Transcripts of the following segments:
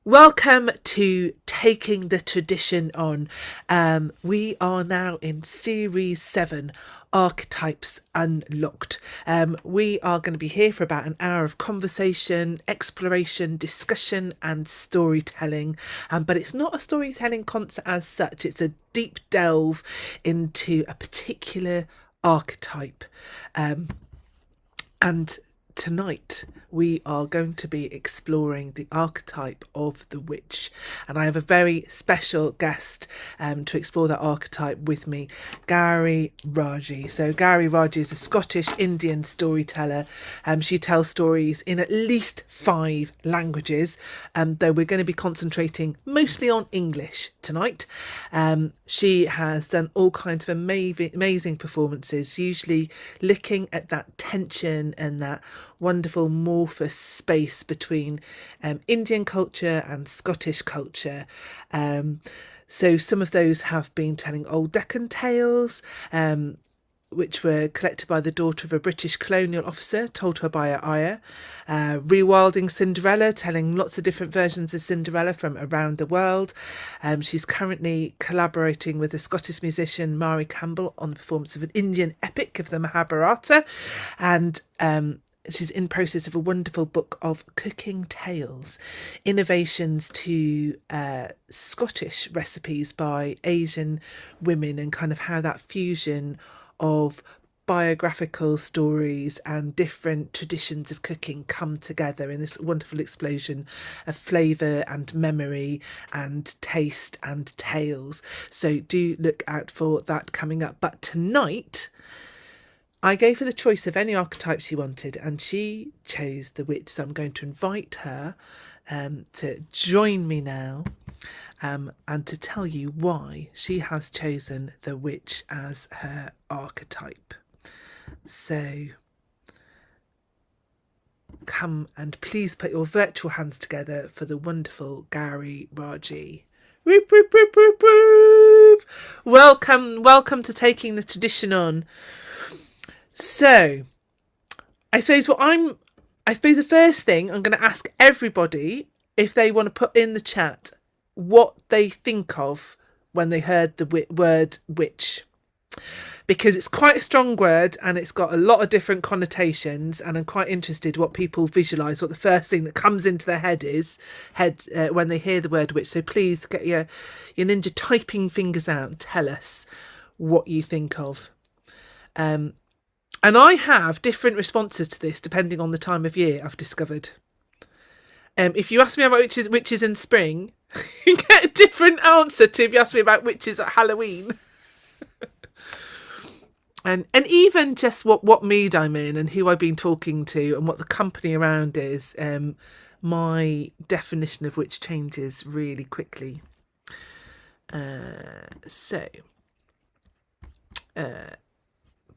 Welcome to Taking the Tradition On. We are now in Series 7, Archetypes Unlocked. We are going to be here for about an hour of conversation, exploration, discussion, and storytelling. But it's not a storytelling concert as such, it's a deep delve into a particular archetype. And tonight we are going to be exploring the archetype of the witch, and I have a very special guest to explore that archetype with me, Gauri Raje. So Gauri Raje is a Scottish Indian storyteller. She tells stories in at least 5 languages, though we're going to be concentrating mostly on English tonight. She has done all kinds of amazing performances, usually looking at that tension and that wonderful amorphous space between Indian culture and Scottish culture. So some of those have been telling old Deccan tales, which were collected by the daughter of a British colonial officer, told her by her ayah. Rewilding Cinderella, telling lots of different versions of Cinderella from around the world. She's currently collaborating with the Scottish musician Mari Campbell on the performance of an Indian epic of the Mahabharata. And she's in process of a wonderful book of cooking tales, innovations to Scottish recipes by Asian women, and kind of how that fusion of biographical stories and different traditions of cooking come together in this wonderful explosion of flavour and memory and taste and tales. So do look out for that coming up. But tonight I gave her the choice of any archetype she wanted, and she chose the witch. So I'm going to invite her to join me now, and to tell you why she has chosen the witch as her archetype. So come and please put your virtual hands together for the wonderful Gauri Raje. Whoop, whoop, whoop, whoop, whoop. Welcome to Taking the Tradition On. So, I suppose the first thing I'm going to ask everybody if they want to put in the chat what they think of when they heard the word witch, because it's quite a strong word and it's got a lot of different connotations, and I'm quite interested what people visualise, what the first thing that comes into their head is when they hear the word witch. So please get your ninja typing fingers out and tell us what you think of. And I have different responses to this depending on the time of year, I've discovered. If you ask me about witches in spring, you get a different answer to if you ask me about witches at Halloween. and even just what mood I'm in and who I've been talking to and what the company around is, my definition of witch changes really quickly.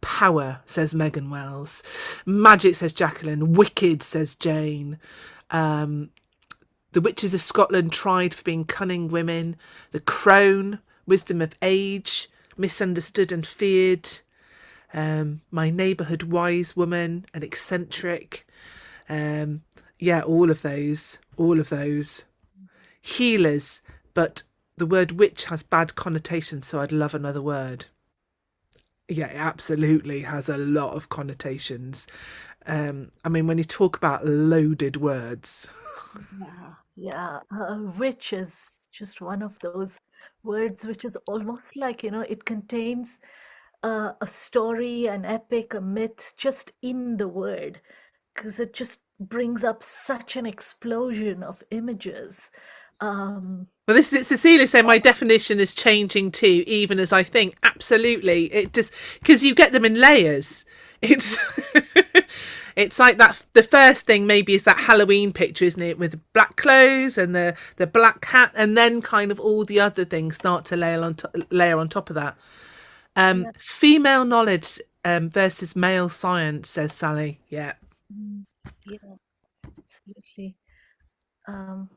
Power, says Megan Wells. Magic, says Jacqueline. Wicked, says Jane. The witches of Scotland tried for being cunning women. The crone, wisdom of age, misunderstood and feared. My neighbourhood wise woman, an eccentric. All of those. Healers, but the word witch has bad connotations, so I'd love another word. Yeah, it absolutely has a lot of connotations. I mean, when you talk about loaded words. Yeah. Which is just one of those words which is almost like, it contains a story, an epic, a myth just in the word, because it just brings up such an explosion of images. Well, this is Cecilia saying my definition is changing too, even as I think. Absolutely, it just because you get them in layers. It's it's like that. The first thing maybe is that Halloween picture, isn't it, with black clothes and the black hat, and then kind of all the other things start to layer on top of that. Yeah. Female knowledge versus male science, says Sally. Yeah. Mm, yeah, absolutely. Um,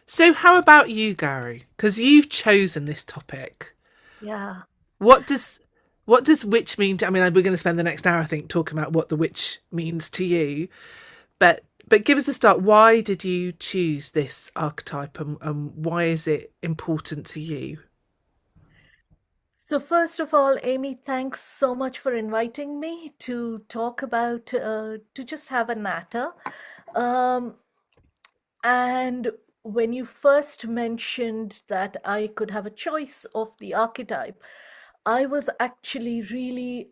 So, how about you, Gary? Because you've chosen this topic. yeah. What does witch mean to, I mean, we're going to spend the next hour, I think, talking about what the witch means to you, but But give us a start. Why did you choose this archetype, and why is it important to you? So, first of all, Amy, thanks so much for inviting me to talk about, to just have a natter. Um, and when you first mentioned that I could have a choice of the archetype, I was actually really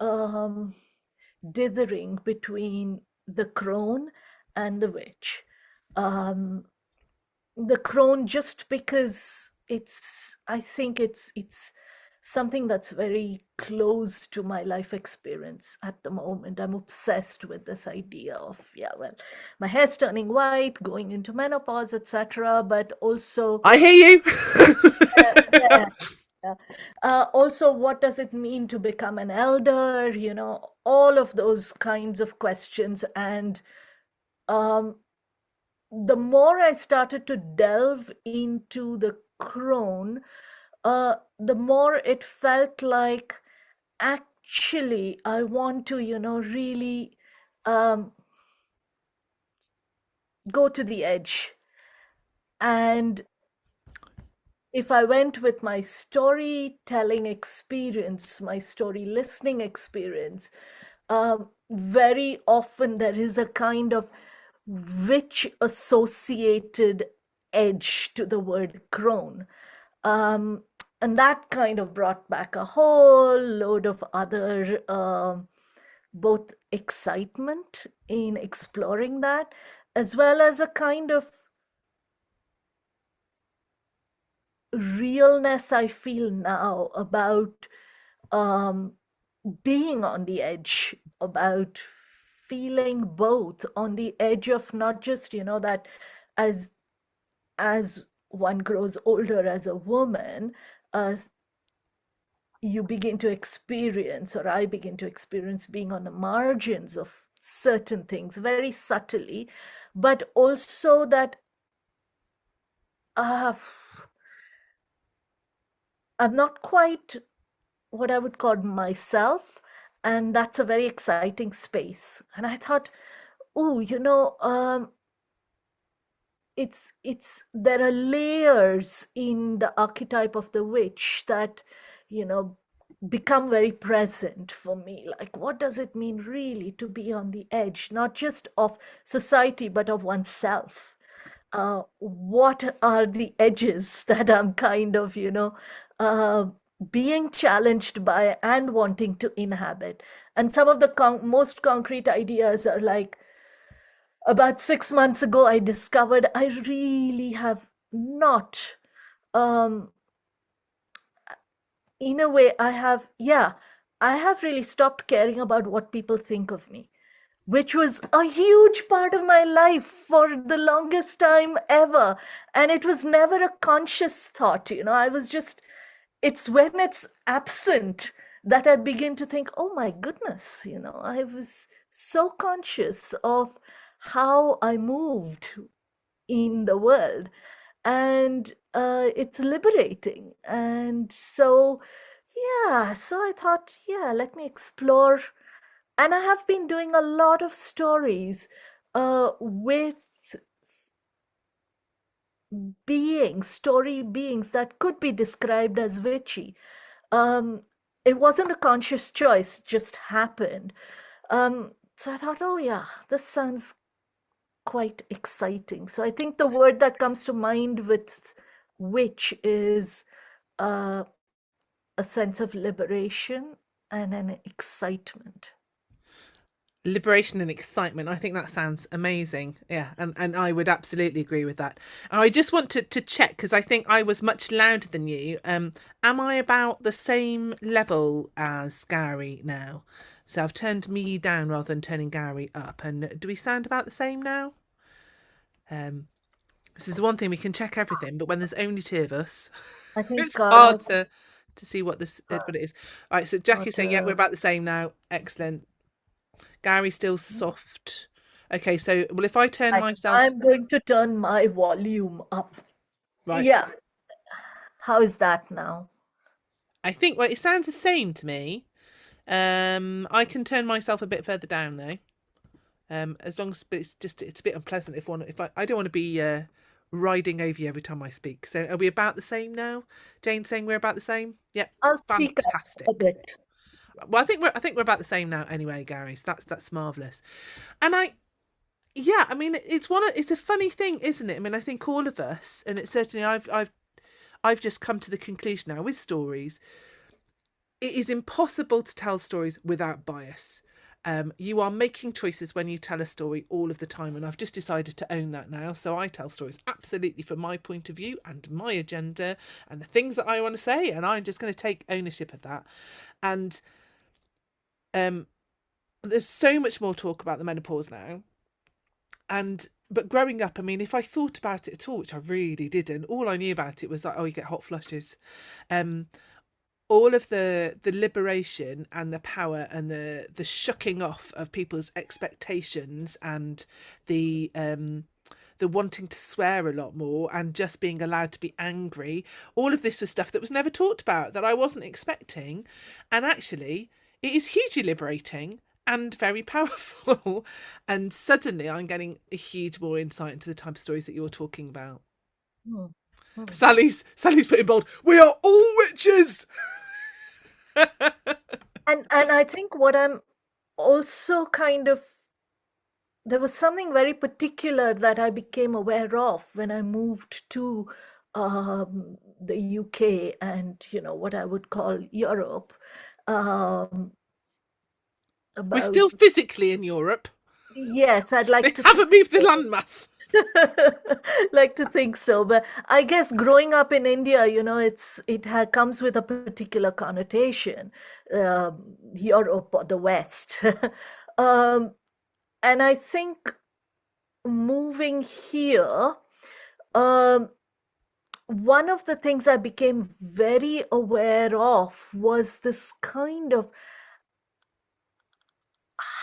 dithering between the crone and the witch. Um, the crone, just because I think it's something that's very close to my life experience at the moment. I'm obsessed with this idea of, yeah, well, my hair's turning white, going into menopause, etc., but also I hear you. yeah, yeah. Also, what does it mean to become an elder, all of those kinds of questions. And um, the more I started to delve into the crone, the more it felt like, actually, I want to, really um, go to the edge. And if I went with my storytelling experience, my story listening experience, very often there is a kind of witch associated edge to the word crone. Um, and that kind of brought back a whole load of other both excitement in exploring that, as well as a kind of realness I feel now about um, being on the edge, about feeling both on the edge of not just, that as as one grows older as a woman, uh, you begin to experience, or I begin to experience, being on the margins of certain things very subtly, but also that uh, I'm not quite what I would call myself. And that's a very exciting space. And I thought, oh, it's there are layers in the archetype of the witch that, you know, become very present for me. Like, what does it mean really to be on the edge, not just of society, but of oneself? What are the edges that I'm kind of, uh, being challenged by and wanting to inhabit? And some of the most concrete ideas are like, about 6 months ago, I discovered I really have not, um, in a way, I have really stopped caring about what people think of me, which was a huge part of my life for the longest time ever. And it was never a conscious thought, I was just, it's when it's absent that I begin to think, oh my goodness, I was so conscious of how I moved in the world. And it's liberating. And so, yeah, so I thought, yeah, let me explore. And I have been doing a lot of stories with story beings that could be described as witchy. Um, it wasn't a conscious choice, it just happened. So I thought, oh yeah, this sounds quite exciting. So I think the word that comes to mind with witch is uh, a sense of liberation and an excitement. Liberation and excitement. I think that sounds amazing. Yeah, and I would absolutely agree with that. And I just want to check, because I think I was much louder than you. Am I about the same level as Gary now? So I've turned me down rather than turning Gary up. And do we sound about the same now? Um, this is the one thing, we can check everything, but when there's only two of us, I think it's hard to see uh, what it is. All right, so Jackie's got saying, yeah, we're about the same now. Excellent. Gary's still soft. Okay, so well, if I turn I, myself I'm going to turn my volume up. right, Yeah, how is that now? I think well, it sounds the same to me. I can turn myself a bit further down though. As long as it's a bit unpleasant if I don't want to be riding over you every time I speak. So are we about the same now? Jane saying we're about the same? Yep, I'll speak up a fantastic. bit. Well, I think we're about the same now anyway, Gary. So that's marvelous. And yeah, I mean, it's a funny thing, isn't it? I mean, I think all of us, and it's certainly I've just come to the conclusion now with stories, it is impossible to tell stories without bias. You are making choices when you tell a story all of the time, and I've just decided to own that now. So I tell stories absolutely from my point of view and my agenda and the things that I want to say, and I'm just going to take ownership of that. And um, there's so much more talk about the menopause now, and but growing up, I mean, if I thought about it at all, which I really didn't, all I knew about it was like, oh, you get hot flushes. Um, all of the liberation and the power and the shucking off of people's expectations and the wanting to swear a lot more and just being allowed to be angry, all of this was stuff that was never talked about, that I wasn't expecting. And actually it is hugely liberating and very powerful. And suddenly I'm getting a huge more insight into the type of stories that you're talking about. Hmm. Hmm. Sally's put in bold, we are all witches. And I think what I'm also kind of, there was something very particular that I became aware of when I moved to the UK and, you know, what I would call Europe, um, We're about, still physically in Europe. yes, I'd like They to think haven't moved the so. landmass. Like to think so, but I guess growing up in India, you know, comes with a particular connotation, Europe or the West. um, and I think moving here, um, one of the things I became very aware of was this kind of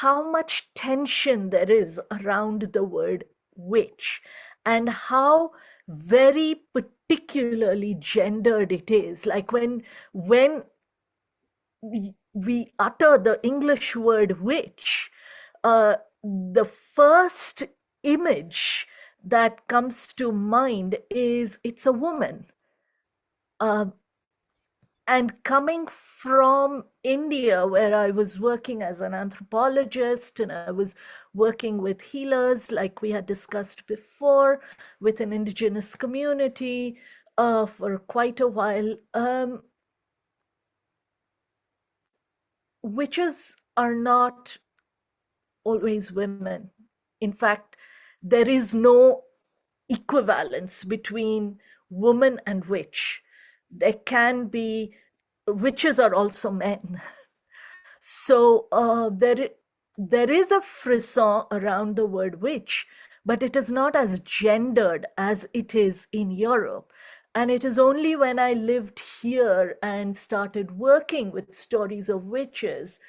how much tension there is around the word witch and how very particularly gendered it is. Like when we utter the English word witch, the first image that comes to mind is it's a woman. Uh, and coming from India, where I was working as an anthropologist and I was working with healers, like we had discussed before, with an indigenous community for quite a while, witches are not always women. In fact, there is no equivalence between woman and witch. There can be, witches are also men. So there is a frisson around the word witch, but it is not as gendered as it is in Europe. And it is only when I lived here and started working with stories of witches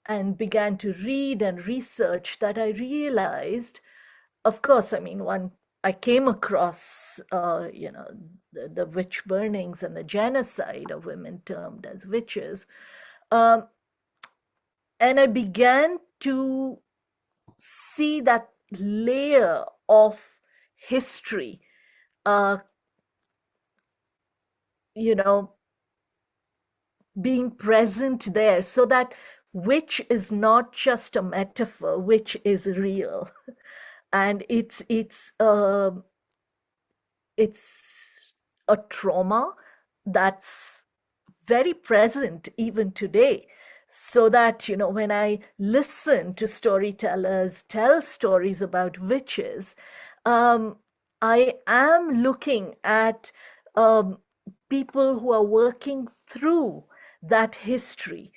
and began to read and research that I realized, of course, I mean, one, I came across, you know, the witch burnings and the genocide of women termed as witches. Um, and I began to see that layer of history, uh, you know, being present there, so that witch is not just a metaphor, which is real. And it's a trauma that's very present even today. So that, you know, when I listen to storytellers tell stories about witches, um, I am looking at um, people who are working through that history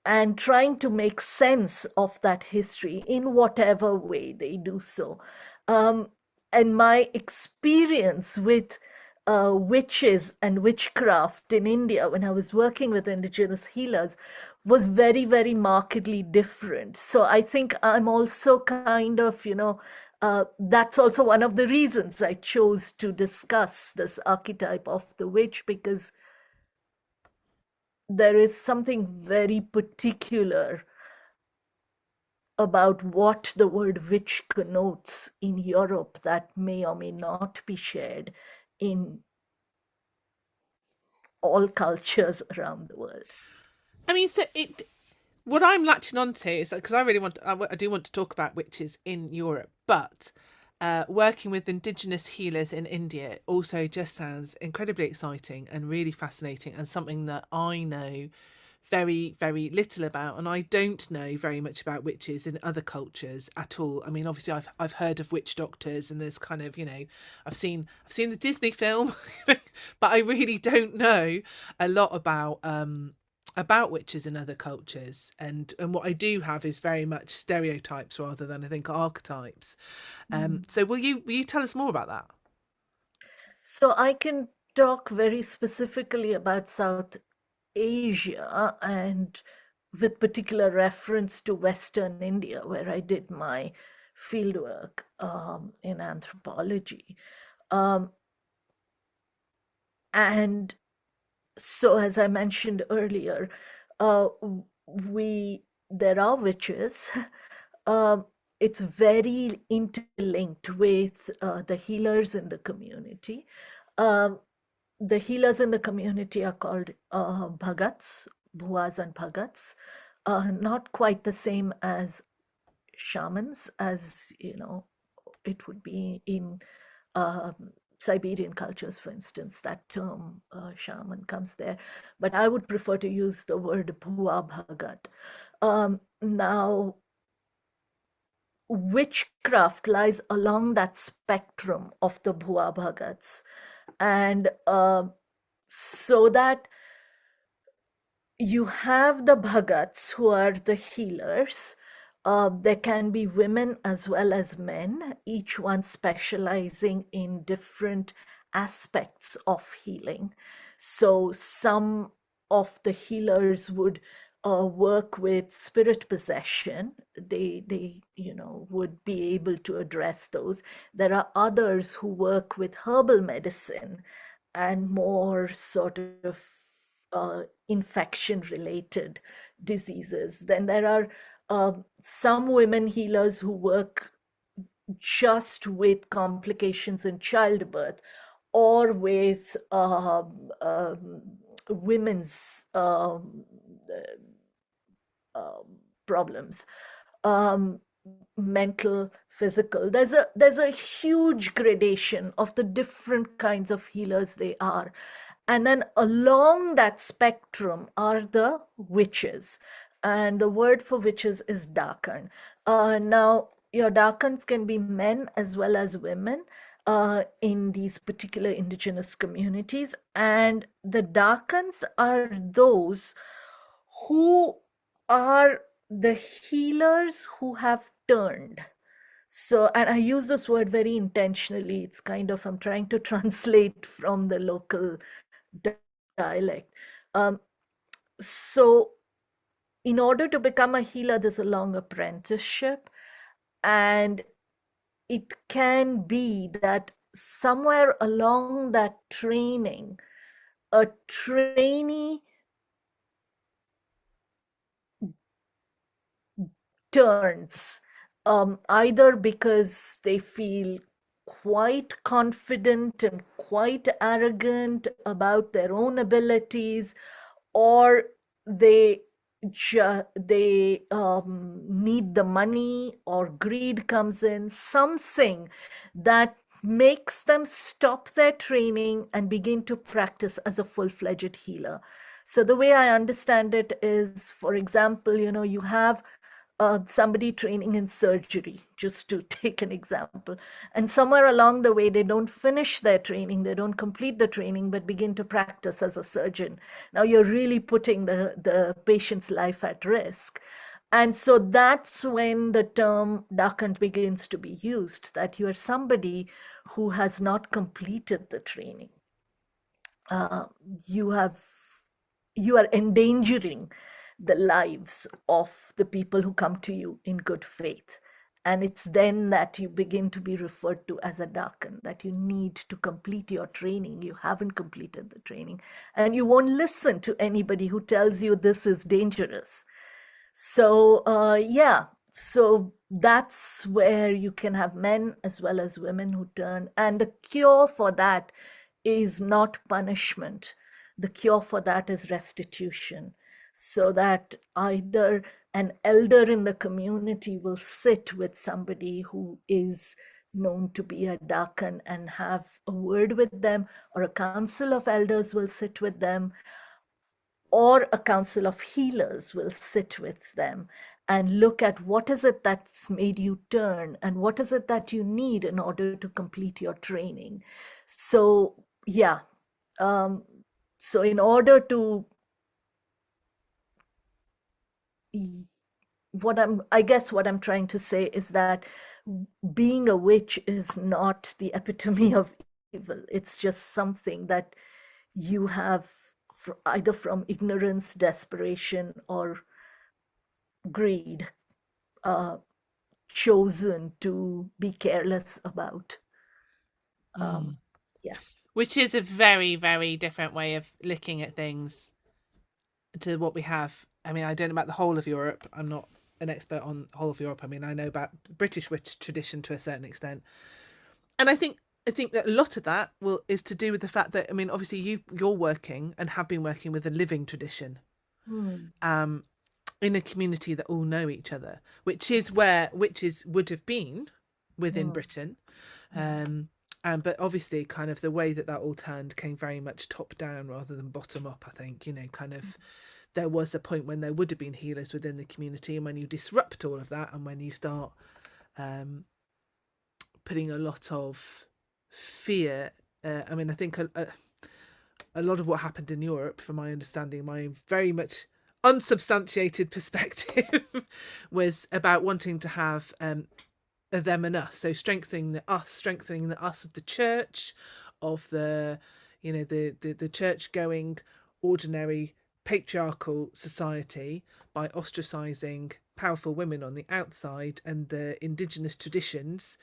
and trying to make sense of that history in whatever way they do so. Um, and my experience with witches and witchcraft in India when I was working with indigenous healers was very, very markedly different. So I think I'm also kind of, you know, that's also one of the reasons I chose to discuss this archetype of the witch, because there is something very particular about what the word witch connotes in Europe that may or may not be shared in all cultures around the world. I mean, so it. What I'm latching onto is because I really want, I do want to talk about witches in Europe, but working with indigenous healers in India also just sounds incredibly exciting and really fascinating, and something that I know very, very little about, and I don't know very much about witches in other cultures at all. I mean, obviously, I've heard of witch doctors, and there's kind of, I've seen the Disney film, but I really don't know a lot about witches in other cultures, and what I do have is very much stereotypes rather than, I think, archetypes. Mm. So will you tell us more about that? So I can talk very specifically about South Asia and with particular reference to Western India, where I did my fieldwork in anthropology. Um, and so, as I mentioned earlier, uh, we there are witches. um, it's very interlinked with the healers in the community. Um, the healers in the community are called bhagats, bhuas and bhagats. Not quite the same as shamans, as it would be in Siberian cultures, for instance. That term shaman comes there, but I would prefer to use the word bhua bhagat. Now, witchcraft lies along that spectrum of the bhua bhagats, and so that you have the bhagats who are the healers. There can be women as well as men, each one specializing in different aspects of healing. So some of the healers would work with spirit possession. They would be able to address those. There are others who work with herbal medicine and more sort of infection related diseases. Then there are some women healers who work just with complications in childbirth or with women's problems, um, mental, physical. There's a huge gradation of the different kinds of healers they are, and then along that spectrum are the witches, and the word for witches is dakan. Now, your dakans can be men as well as women. In these particular indigenous communities, and the dakans are those who are the healers who have turned. So, and I use this word very intentionally. It's kind of, I'm trying to translate from the local dialect. Um, so, in order to become a healer, there's a long apprenticeship. And it can be that somewhere along that training, a trainee turns, either because they feel quite confident and quite arrogant about their own abilities, or they need the money, or greed comes in, something that makes them stop their training and begin to practice as a full-fledged healer. So the way I understand it is, for example, you have somebody training in surgery, just to take an example. And somewhere along the way, they don't finish their training, they don't complete the training, but begin to practice as a surgeon. Now you're really putting the patient's life at risk. And so that's when the term dakant begins to be used, that you are somebody who has not completed the training. Uh, you have you are endangering the lives of the people who come to you in good faith. And it's then that you begin to be referred to as a dakan, that you need to complete your training. You haven't completed the training, and you won't listen to anybody who tells you this is dangerous. So, yeah. So that's where you can have men as well as women who turn. And the cure for that is not punishment. The cure for that is restitution. So that either an elder in the community will sit with somebody who is known to be a dakan and have a word with them, or a council of elders will sit with them, or a council of healers will sit with them and look at what is it that's made you turn and what is it that you need in order to complete your training. So yeah, um, so in order to, what I'm trying to say is that being a witch is not the epitome of evil. It's just something that you have, either from ignorance, desperation, or greed, uh, chosen to be careless about. Um, yeah. Which is a very, very different way of looking at things to what we have. I mean, I don't know about the whole of Europe. I'm not an expert on the whole of Europe. I mean, I know about British witch tradition to a certain extent, and I think that a lot of that is to do with the fact that, I mean, obviously you're working and have been working with a living tradition, Mm, um, in a community that all know each other, which is where witches would have been within mm, Britain. mm, And but obviously, kind of the way that all turned came very much top down rather than bottom up. I think, kind of there was a point when there would have been healers within the community, and when you disrupt all of that, and when you start um, putting a lot of fear, I mean, I think a lot of what happened in Europe, from my understanding, my very much unsubstantiated perspective, was about wanting to have a them and us. So strengthening the us of the church, of the, the church going ordinary patriarchal society, by ostracizing powerful women on the outside and the indigenous traditions,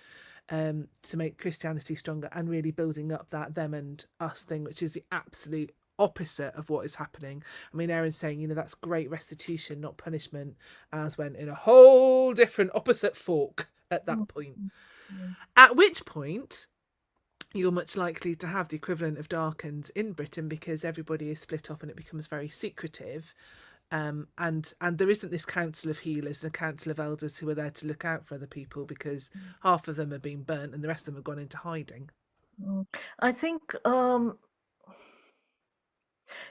to make Christianity stronger, and really building up that them and us thing, which is the absolute opposite of what is happening. I mean, Erin's saying, that's great restitution, not punishment. As went in a whole different opposite fork at that mm, point. mm, mm, At which point, you're much likely to have the equivalent of darkened in Britain, because everybody is split off and it becomes very secretive. And there isn't this council of healers and a council of elders who are there to look out for other people, because half of them have been burnt and the rest of them have gone into hiding. mm. I think,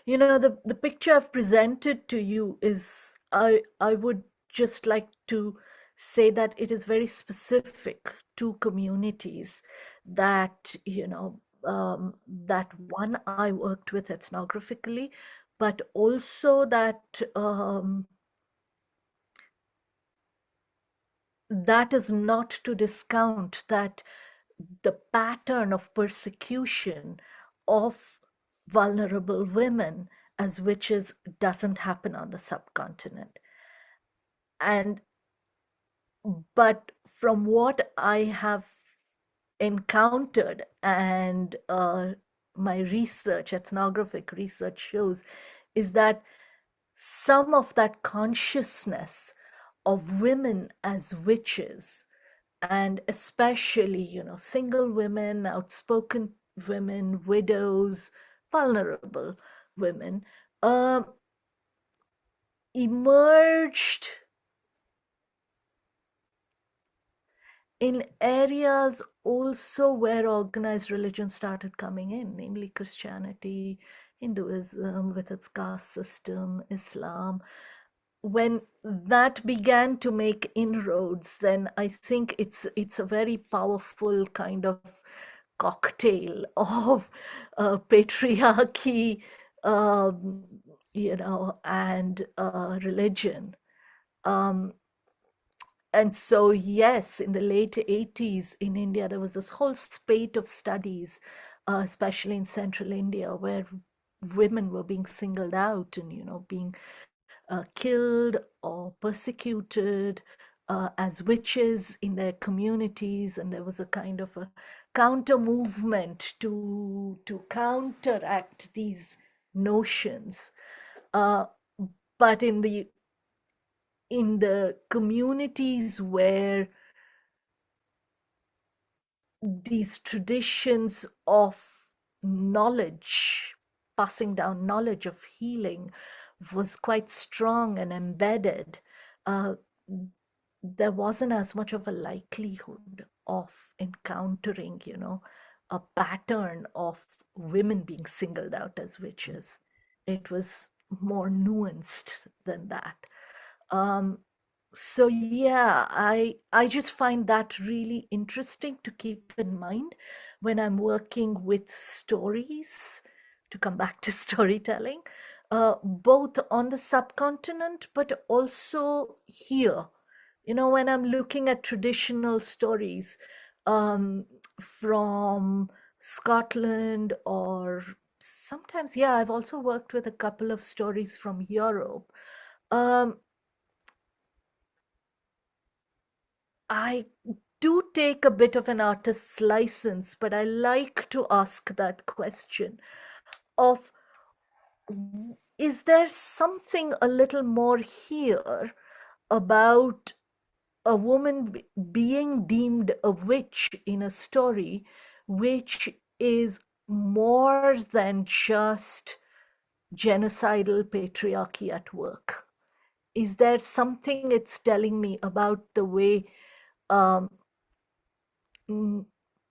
the picture I've presented to you is, I would just like to say that it is very specific to communities that, that one I worked with ethnographically, but also that is not to discount that the pattern of persecution of vulnerable women as witches doesn't happen on the subcontinent. And but from what I have encountered, and my research, ethnographic research, shows, is that some of that consciousness of women as witches, and especially, single women, outspoken women, widows, vulnerable women, um, emerged in areas also where organized religion started coming in, namely Christianity, Hinduism with its caste system, Islam. When that began to make inroads, then I think it's a very powerful kind of cocktail of patriarchy, um, and religion. Um, and so, yes, in the late 80s in India, there was this whole spate of studies, especially in central India, where women were being singled out and, being killed or persecuted as witches in their communities. And there was a kind of a counter movement to counteract these notions. Uh, but in the communities where these traditions of knowledge, passing down knowledge of healing, was quite strong and embedded, uh, there wasn't as much of a likelihood of encountering, a pattern of women being singled out as witches. It was more nuanced than that. Um, so yeah, I just find that really interesting to keep in mind when I'm working with stories, to come back to storytelling, both on the subcontinent but also here. When I'm looking at traditional stories, um, from Scotland, or sometimes, yeah, I've also worked with a couple of stories from Europe. Um, I do take a bit of an artist's license, but I like to ask that question of, is there something a little more here about a woman being deemed a witch in a story, which is more than just genocidal patriarchy at work? Is there something it's telling me about the way, um, mm,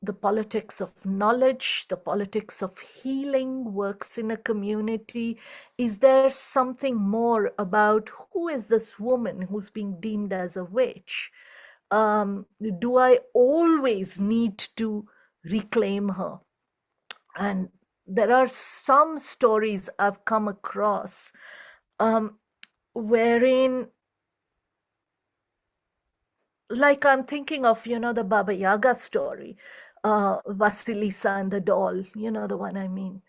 the politics of knowledge, the politics of healing works in a community? Is there something more about who is this woman who's being deemed as a witch? Do I always need to reclaim her? And there are some stories I've come across, um, wherein, like, I'm thinking of, the Baba Yaga story, Vasilisa and the doll, the one I mean.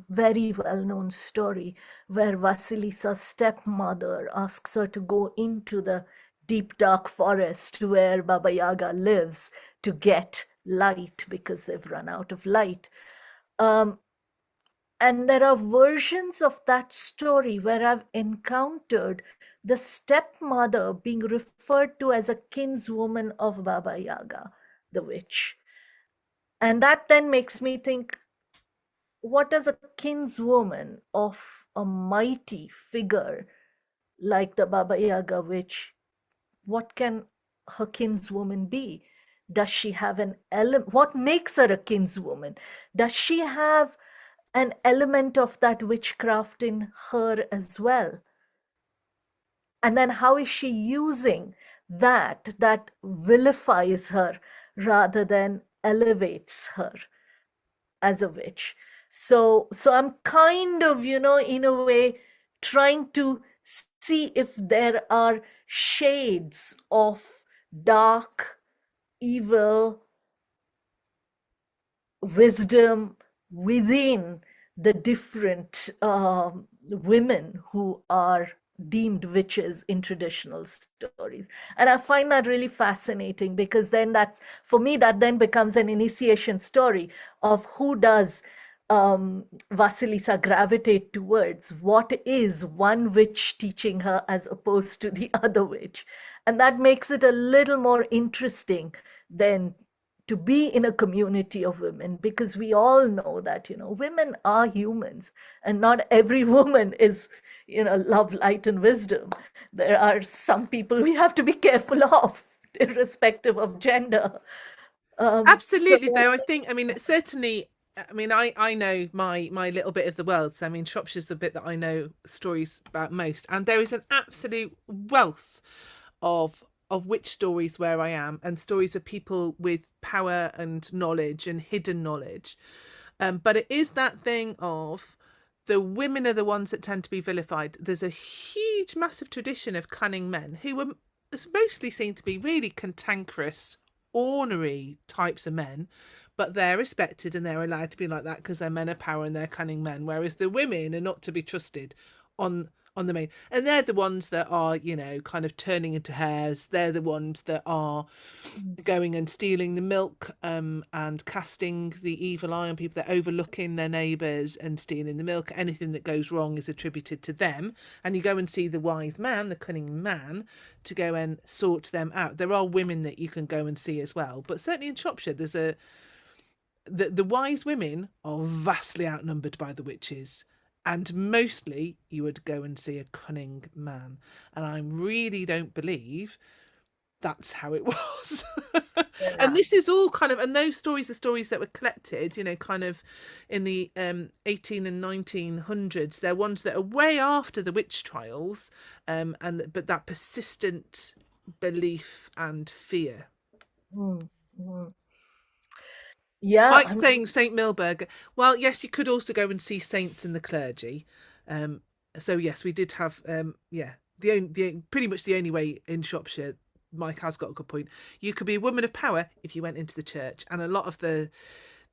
Very well known story where Vasilisa's stepmother asks her to go into the deep dark forest where Baba Yaga lives to get light because they've run out of light. Um, and there are versions of that story where I've encountered the stepmother being referred to as a kinswoman of Baba Yaga, the witch. And that then makes me think, what does a kinswoman of a mighty figure like the Baba Yaga witch, what can her kinswoman be? Does she have an element? What makes her a kinswoman? Does she have an element of that witchcraft in her as well? And then how is she using that vilifies her rather than elevates her as a witch? So I'm kind of, in a way, trying to see if there are shades of dark, evil, wisdom within the different women who are deemed witches in traditional stories. And I find that really fascinating, because then that's, for me, that then becomes an initiation story of who does Vasilisa gravitate towards. What is one witch teaching her as opposed to the other witch? And that makes it a little more interesting than to be in a community of women, because we all know that, women are humans, and not every woman is, love, light, and wisdom. There are some people we have to be careful of, irrespective of gender. So Absolutely, though. I mean, certainly. I mean, I know my little bit of the world. So, I mean, Shropshire's the bit that I know stories about most, and there is an absolute wealth of witch stories where I am, and stories of people with power and knowledge and hidden knowledge. But it is that thing of the women are the ones that tend to be vilified. There's a huge, massive tradition of cunning men who were mostly seen to be really cantankerous, ornery types of men, but they're respected and they're allowed to be like that because they're men of power and they're cunning men, whereas the women are not to be trusted on on the main, and they're the ones that are, kind of turning into hares. They're the ones that are Mm. going and stealing the milk, and casting the evil eye on people. They're overlooking their neighbours and stealing the milk. Anything that goes wrong is attributed to them, and you go and see the wise man, the cunning man, to go and sort them out. There are women that you can go and see as well, but certainly in Shropshire there's the wise women are vastly outnumbered by the witches, and mostly you would go and see a cunning man, and I really don't believe that's how it was. And Yeah. this is all kind of, and those stories are stories that were collected, kind of in the 18 and 1900s. They're ones that are way after the witch trials, and but that persistent belief and fear. Mm. Mm. Yeah, Like saying Saint Milburg. Well, yes, you could also go and see saints in the clergy. Um, so yes, we did have yeah, pretty much the only way in Shropshire. Mike has got a good point. You could be a woman of power if you went into the church, and a lot of the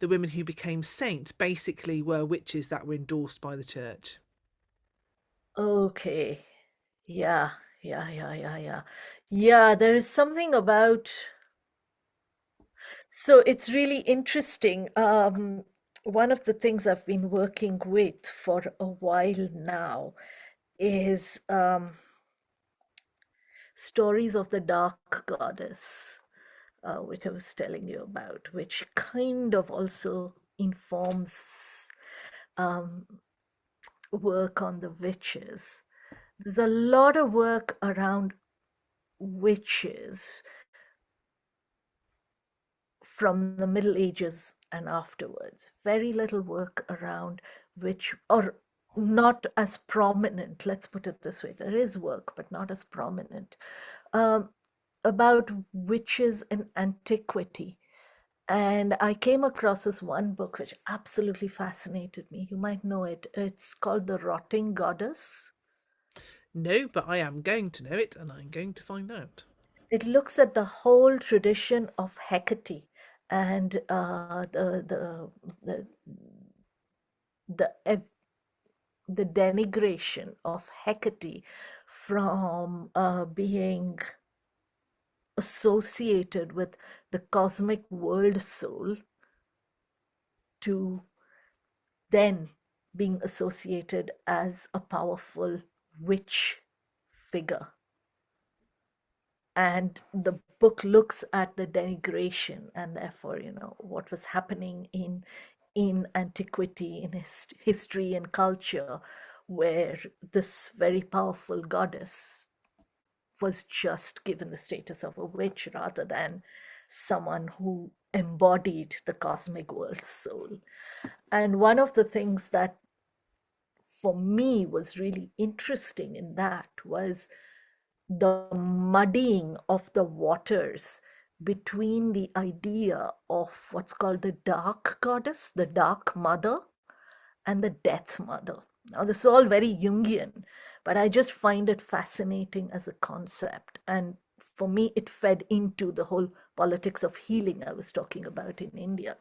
women who became saints basically were witches that were endorsed by the church. okay. Yeah, yeah. Yeah, there is something about, so it's really interesting. One of the things I've been working with for a while now is stories of the dark goddess, which I was telling you about, which kind of also informs um, work on the witches. There's a lot of work around witches from the Middle Ages and afterwards. Very little work around witch, or not as prominent, let's put it this way. There is work, but not as prominent, um, about witches in antiquity. And I came across this one book which absolutely fascinated me. You might know it. It's called The Rotting Goddess. No, but I am going to know it, and I'm going to find out. It looks at the whole tradition of Hecate and the ev- the denigration of Hecate from being associated with the cosmic world soul to then being associated as a powerful witch figure. And the book looks at the denigration and therefore, what was happening in antiquity, in history and culture, where this very powerful goddess was just given the status of a witch rather than someone who embodied the cosmic world soul. And one of the things that for me was really interesting in that was the muddying of the waters between the idea of what's called the dark goddess, the dark mother, and the death mother. Now, this is all very Jungian, but I just find it fascinating as a concept. And for me, it fed into the whole politics of healing I was talking about in India.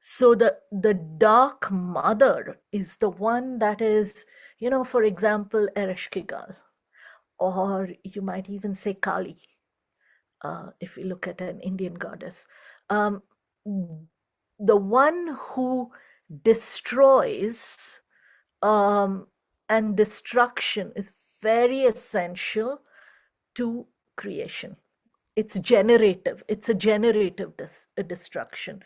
So the dark mother is the one that is, for example, Ereshkigal, or you might even say Kali, if you look at an Indian goddess. Um, the one who destroys, and destruction is very essential to creation. It's generative. It's a generative destruction.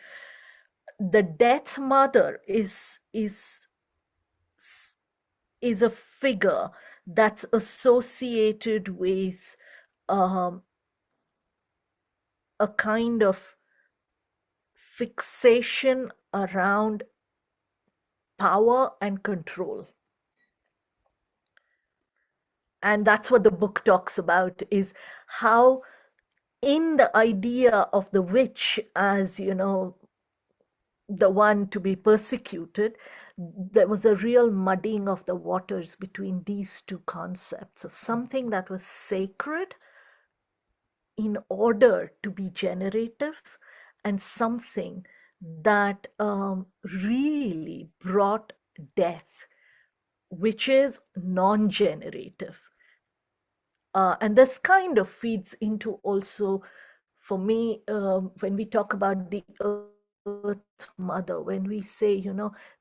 The death mother is a figure that's associated with um, a kind of fixation around power and control. And that's what the book talks about, is how in the idea of the witch as, the one to be persecuted, there was a real muddying of the waters between these two concepts of something that was sacred in order to be generative, and something that really brought death which is non-generative. And this kind of feeds into also, for me, when we talk about the earth mother, when we say,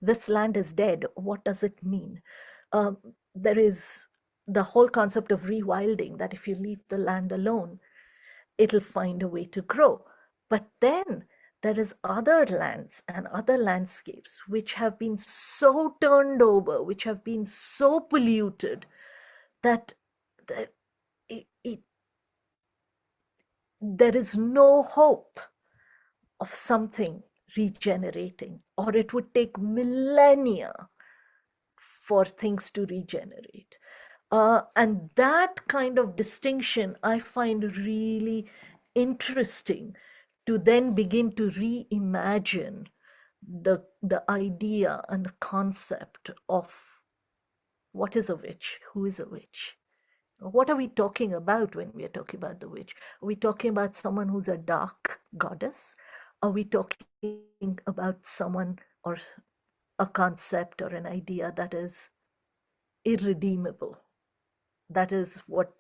this land is dead, what does it mean? There is the whole concept of rewilding, that if you leave the land alone, it'll find a way to grow. But then there is other lands and other landscapes which have been so turned over, which have been so polluted that, that it, there is no hope of something regenerating, or it would take millennia for things to regenerate. And that kind of distinction I find really interesting, to then begin to reimagine the idea and the concept of what is a witch, who is a witch. What are we talking about when we are talking about the witch? Are we talking about someone who's a dark goddess? Are we talking about someone or a concept or an idea that is irredeemable? That is what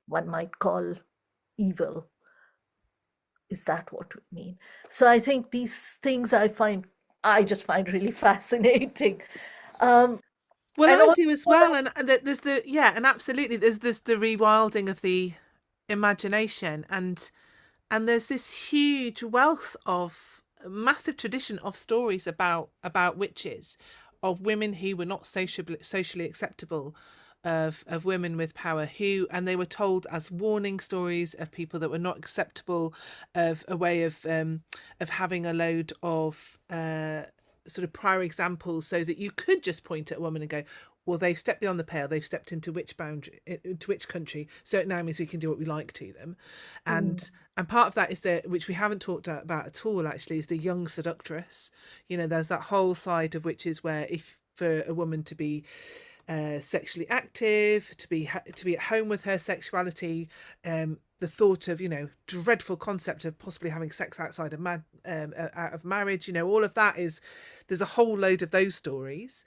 one might call evil. Is that what we mean? So I think these things I just find really fascinating. Um, Well, and I also, do as well, and there's the yeah, and absolutely there's the rewilding of the imagination, and there's this huge wealth of massive tradition of stories about witches, of women who were not socially acceptable, of women with power who, and they were told as warning stories of people that were not acceptable, of a way of having a load of sort of prior examples, so that you could just point at a woman and go, well, they've stepped beyond the pale, they've stepped into which boundary, into which country, so it now means we can do what we like to them. mm, And part of that is the, which we haven't talked about at all actually, is the young seductress. You know, there's that whole side of witches where, if for a woman to be sexually active, to be at home with her sexuality, the thought of, you know, dreadful concept of possibly having sex outside of out of marriage, you know, all of that is, there's a whole load of those stories.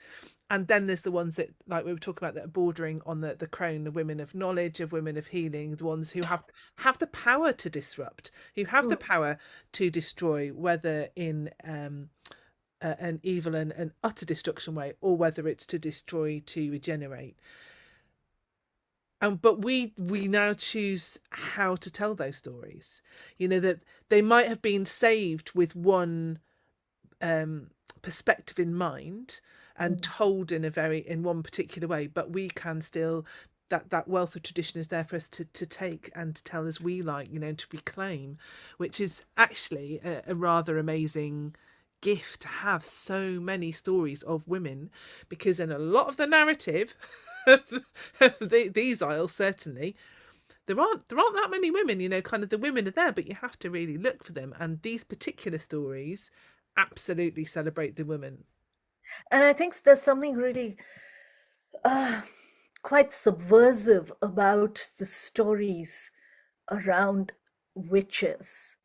And then there's the ones that, like we were talking about, that are bordering on the crone, the women of knowledge, of women of healing, the ones who have the power to disrupt, who have the mm. power to destroy, whether in an evil and an utter destruction way, or whether it's to destroy, to regenerate. But we now choose how to tell those stories. You know, that they might have been saved with one perspective in mind, and Mm. told in one particular way, but we can still, that wealth of tradition is there for us to take and to tell as we like, you know, to reclaim, which is actually a rather amazing gift, to have so many stories of women, because in a lot of the narrative of these isles, certainly there aren't that many women, you know, kind of, the women are there, but you have to really look for them, and these particular stories absolutely celebrate the women. And I think there's something really uh, quite subversive about the stories around witches.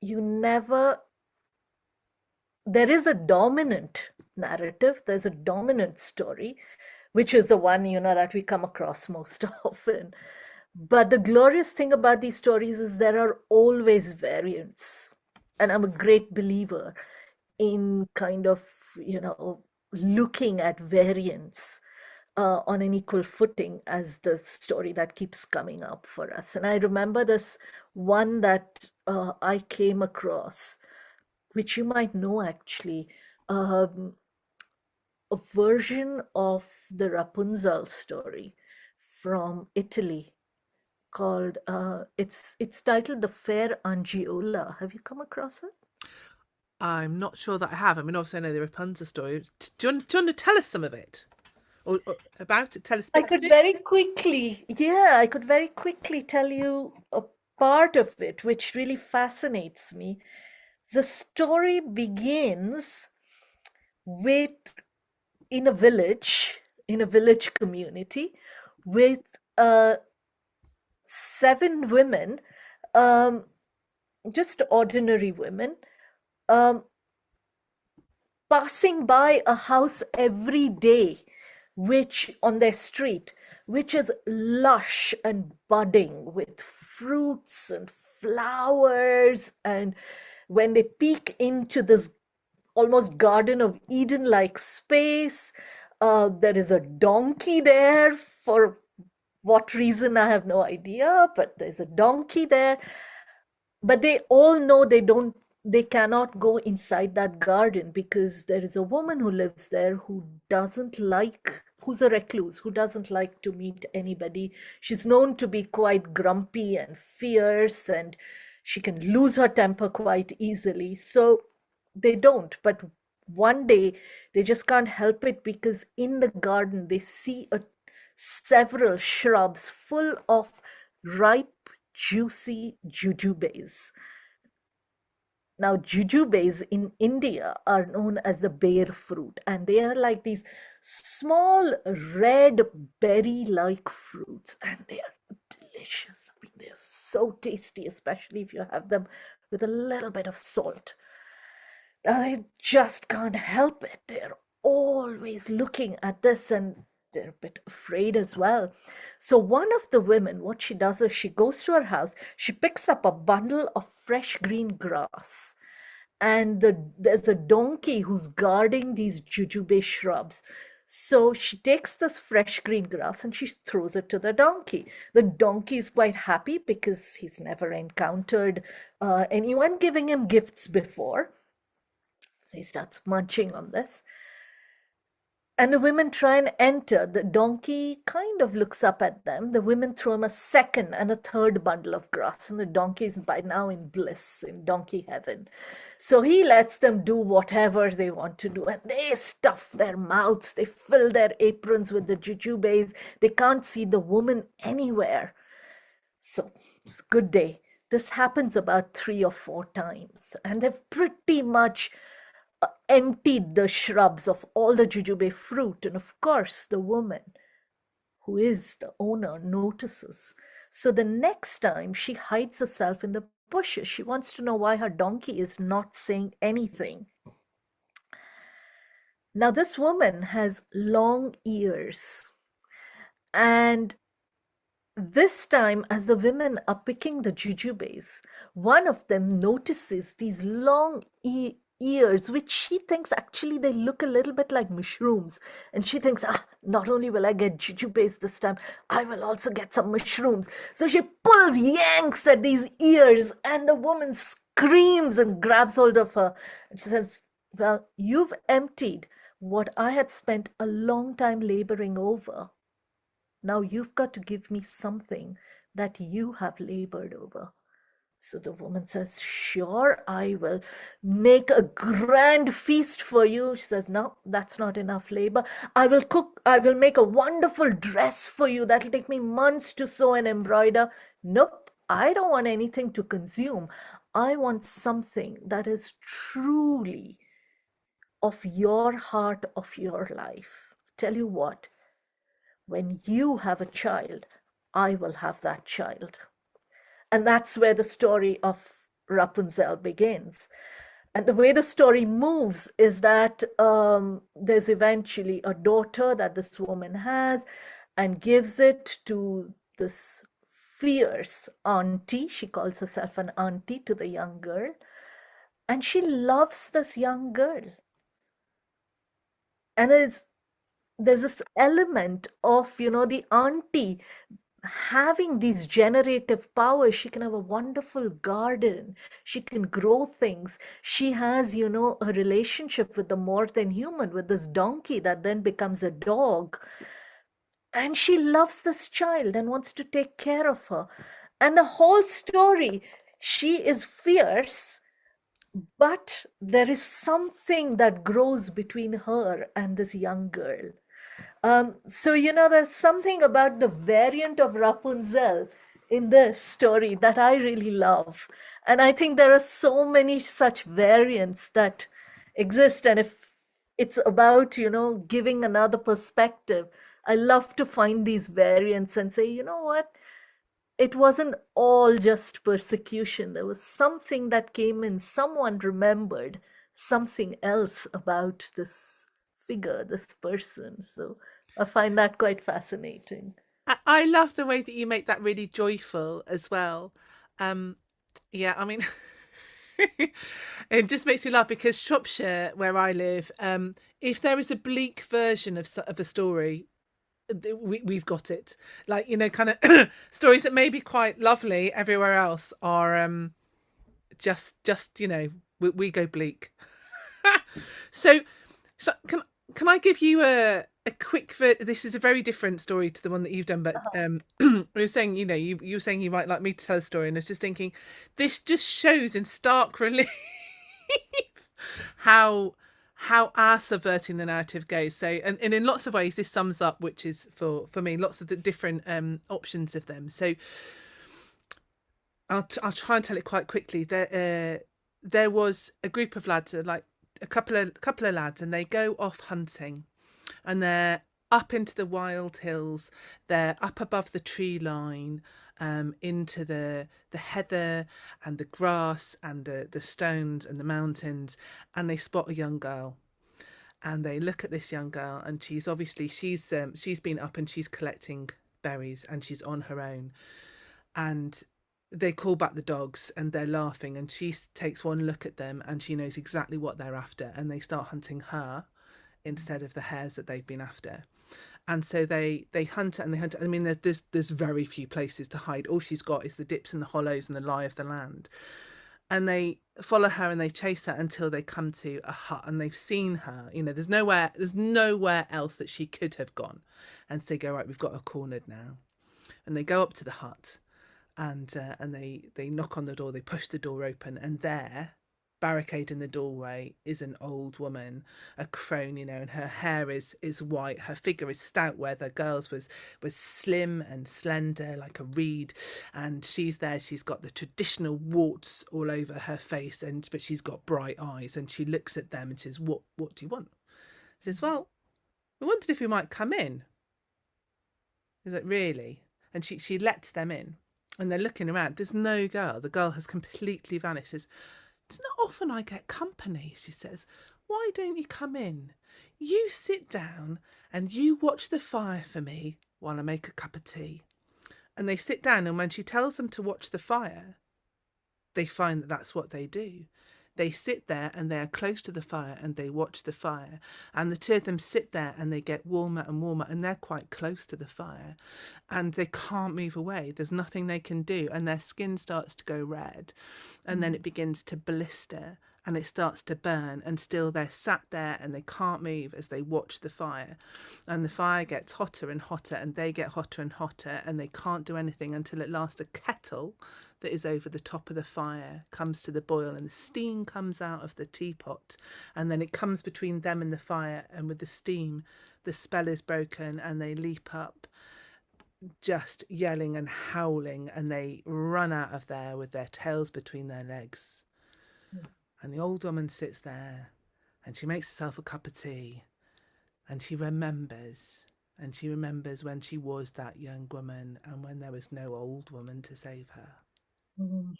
You never, there is a dominant narrative, there's a dominant story, which is the one, that we come across most often. But the glorious thing about these stories is there are always variants. And I'm a great believer in kind of, looking at variants on an equal footing as the story that keeps coming up for us. And I remember this one that I came across, which you might know actually, um, a version of the Rapunzel story from Italy called it's titled The Fair Angiola. Have you come across it? I'm not sure that I have. I mean, obviously, I know the Rapunzel story. Do you want to tell us some of it, or about it? Tell us I bits of could it. very quickly, yeah, I could very quickly tell you a part of it which really fascinates me. The story begins with in a village community, with uh, seven women, um, just ordinary women, um, passing by a house every day which on their street, which is lush and budding with fruits and flowers. And when they peek into this almost Garden of Eden like space, there is a donkey there for what reason I have no idea, but there's a donkey there. But they all know they cannot go inside that garden because there is a woman who lives there who doesn't like, who's a recluse, who doesn't like to meet anybody. She's known to be quite grumpy and fierce, and she can lose her temper quite easily. So they don't. But one day they just can't help it because in the garden they see several shrubs full of ripe, juicy jujubes. Now, jujubes in India are known as the bear fruit, and they are like these small red berry like fruits, and they are delicious. I mean, they're so tasty, especially if you have them with a little bit of salt. Now, they just can't help it. They're always looking at this, and they're a bit afraid as well. So, one of the women, what she does is she goes to her house, she picks up a bundle of fresh green grass, and there's a donkey who's guarding these jujube shrubs. So she takes this fresh green grass and she throws it to the donkey. The donkey is quite happy because he's never encountered anyone giving him gifts before. So he starts munching on this. And the women try and enter. The donkey kind of looks up at them. The women throw him a second and a third bundle of grass, and the donkey is by now in bliss, in donkey heaven. So he lets them do whatever they want to do, and they stuff their mouths, they fill their aprons with the jujubes. They can't see the woman anywhere. So it's a good day. This happens about 3 or 4 times, and they've pretty much emptied the shrubs of all the jujube fruit. And of course, the woman who is the owner notices. So the next time she hides herself in the bushes. She wants to know why her donkey is not saying anything. Now, this woman has long ears. And this time, as the women are picking the jujubes, one of them notices these long ears, which she thinks actually they look a little bit like mushrooms. And she thinks, not only will I get jujubes this time, I will also get some mushrooms. So she pulls, yanks at these ears, and the woman screams and grabs hold of her. And she says, well, you've emptied what I had spent a long time laboring over. Now you've got to give me something that you have labored over. So the woman says, sure, I will make a grand feast for you. She says, no, that's not enough labor. I will make a wonderful dress for you. That'll take me months to sew and embroider. Nope, I don't want anything to consume. I want something that is truly of your heart, of your life. Tell you what, when you have a child, I will have that child. And that's where the story of Rapunzel begins. And the way the story moves is that there's eventually a daughter that this woman has and gives it to this fierce auntie. She calls herself an auntie to the young girl. And she loves this young girl. And there's this element of, the auntie having these generative powers. She can have a wonderful garden. She can grow things. She has, a relationship with the more than human, with this donkey that then becomes a dog. And she loves this child and wants to take care of her. And the whole story, she is fierce, but there is something that grows between her and this young girl. So, there's something about the variant of Rapunzel in this story that I really love. And I think there are so many such variants that exist. And if it's about, giving another perspective, I love to find these variants and say, you know what? It wasn't all just persecution. There was something that came in. Someone remembered something else about this figure, this person. So I find that quite fascinating. I love the way that you make that really joyful as well. Um, yeah, I mean, it just makes me laugh because Shropshire, where I live, if there is a bleak version of a story, we've got it. Like, kind of stories that may be quite lovely everywhere else are just we go bleak. So, so can I give you a quick this is a very different story to the one that you've done, but you were saying, you were saying you might like me to tell a story, and I was just thinking this just shows in stark relief how our subverting the narrative goes. So, and in lots of ways this sums up, which is for me, lots of the different options of them. So I'll try and tell it quite quickly. There was a group of lads, like a couple of lads, and they go off hunting, and they're up into the wild hills. They're up above the tree line, into the heather and the grass and the stones and the mountains, and they spot a young girl. And they look at this young girl, and she's been up and she's collecting berries, and she's on her own, and they call back the dogs and they're laughing, and she takes one look at them and she knows exactly what they're after, and they start hunting her instead of the hares that they've been after. And so they hunt her and they hunt her. I mean, there's very few places to hide. All she's got is the dips and the hollows and the lie of the land. And they follow her and they chase her until they come to a hut, and they've seen her. There's nowhere else that she could have gone. And so they go, right, we've got her cornered now. And they go up to the hut, and they knock on the door. They push the door open, and there, barricading the doorway, is an old woman, a crone, and her hair is white. Her figure is stout, where the girl's was slim and slender like a reed. And she's there. She's got the traditional warts all over her face, but she's got bright eyes. And she looks at them and says, "What do you want?" Says, "Well, we wondered if we might come in." Is it really? And she lets them in, and they're looking around. There's no girl. The girl has completely vanished. Says, "It's not often I get company," she says. "Why don't you come in? You sit down and you watch the fire for me while I make a cup of tea." And they sit down, and when she tells them to watch the fire, they find that that's what they do. They sit there and they are close to the fire and they watch the fire. And the two of them sit there and they get warmer and warmer, and they're quite close to the fire, and they can't move away. There's nothing they can do. And their skin starts to go red, and then it begins to blister and it starts to burn, and still they're sat there and they can't move as they watch the fire. And the fire gets hotter and hotter, and they get hotter and hotter, and they can't do anything until at last the kettle that is over the top of the fire comes to the boil, and the steam comes out of the teapot, and then it comes between them and the fire, and with the steam the spell is broken, and they leap up just yelling and howling, and they run out of there with their tails between their legs. And the old woman sits there and she makes herself a cup of tea, and she remembers when she was that young woman and when there was no old woman to save her. Mm.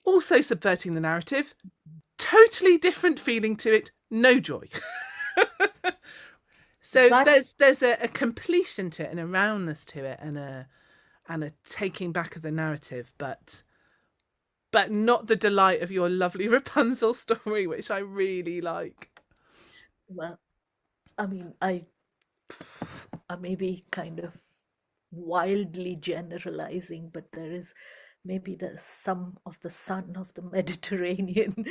Also subverting the narrative, totally different feeling to it, no joy. So But there's a completion to it and a roundness to it, and a taking back of the narrative, but not the delight of your lovely Rapunzel story, which I really like. well, I mean, I may be kind of wildly generalizing, but there is maybe the some of the sun of the Mediterranean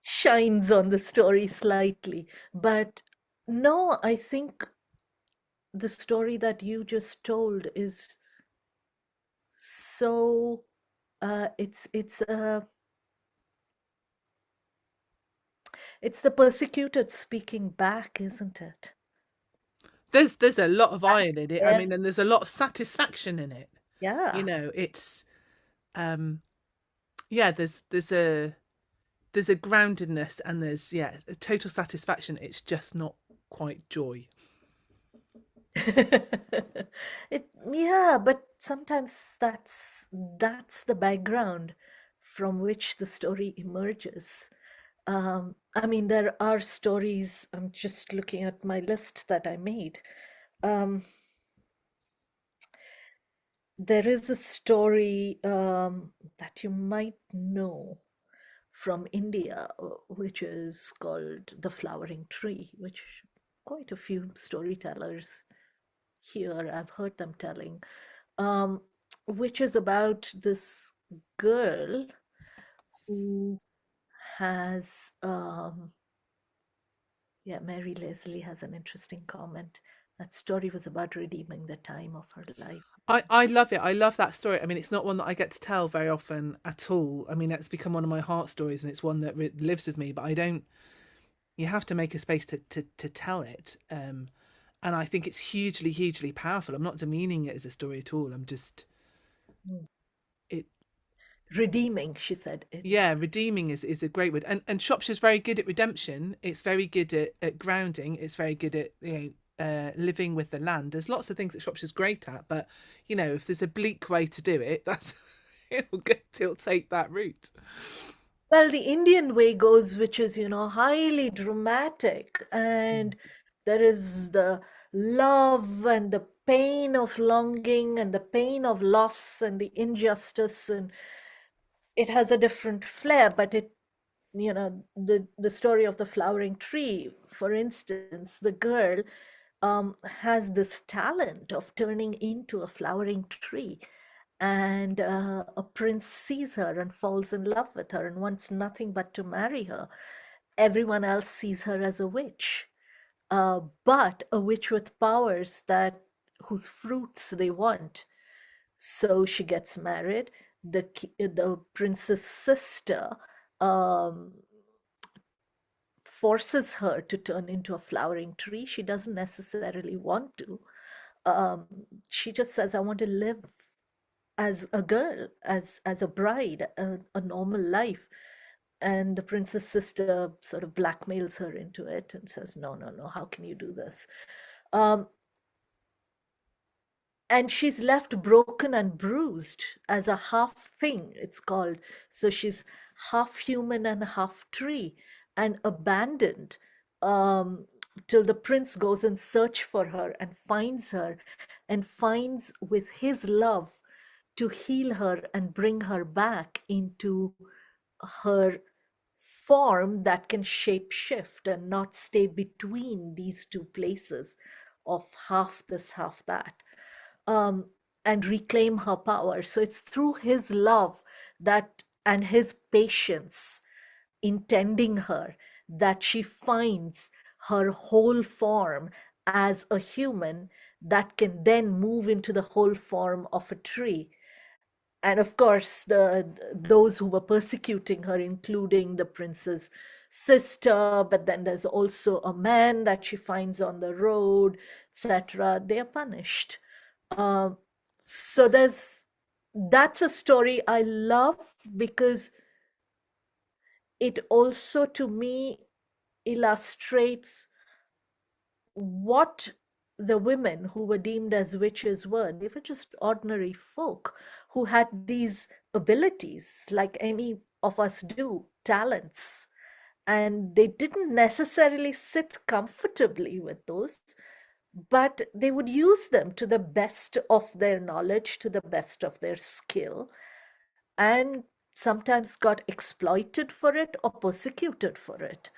shines on the story slightly. But no, I think the story that you just told is so it's the persecuted speaking back, isn't it? There's a lot of Back iron in it. I there. mean, and there's a lot of satisfaction in it. Yeah. It's um yeah, there's a groundedness, and there's, yeah, a total satisfaction. It's just not quite joy. Yeah, but sometimes that's the background from which the story emerges. I mean, there are stories. I'm just looking at my list that I made. Um, there is a story that you might know from India, which is called The Flowering Tree, which quite a few storytellers here I've heard them telling, um, which is about this girl who has, yeah, Mary Leslie has an interesting comment. That story was about redeeming the time of her life. I love it. I love that story. I mean, it's not one that I get to tell very often at all. I mean, it's become one of my heart stories, and it's one that lives with me. But I don't. You have to make a space to tell it. And I think it's hugely, hugely powerful. I'm not demeaning it as a story at all. I'm just Mm. it. Redeeming, she said. Yeah, It's redeeming is a great word. And Shropshire's very good at redemption. It's very good at grounding. It's very good at living with the land. There's lots of things that Shropshire's great at, but if there's a bleak way to do it, that's it'll take that route. well, the Indian way goes, which is, highly dramatic, Mm. and there is the love and the pain of longing and the pain of loss and the injustice, and it has a different flair, but the story of the flowering tree, for instance, the girl has this talent of turning into a flowering tree, and a prince sees her and falls in love with her and wants nothing but to marry her. Everyone else sees her as a witch, but a witch with powers that whose fruits they want. So she gets married. The prince's sister um, forces her to turn into a flowering tree. She doesn't necessarily want to. Um, she just says, "I want to live as a girl, as a bride, a normal life." And the prince's sister sort of blackmails her into it and says, "No, no, no. How can you do this?" Um, and she's left broken and bruised as a half thing, it's called. So she's half human and half tree, and abandoned, um, till the prince goes in search for her and finds her, and finds with his love to heal her and bring her back into her form that can shape shift and not stay between these two places of half this, half that, um, and reclaim her power. So it's through his love that and his patience in tending her that she finds her whole form as a human that can then move into the whole form of a tree. And of course, those who were persecuting her, including the prince's sister, but then there's also a man that she finds on the road, etc. They are punished. Um, so that's a story I love because it also, to me, illustrates what the women who were deemed as witches were. They were just ordinary folk who had these abilities, like any of us do, talents. And they didn't necessarily sit comfortably with those, but they would use them to the best of their knowledge, to the best of their skill, and sometimes got exploited for it or persecuted for it.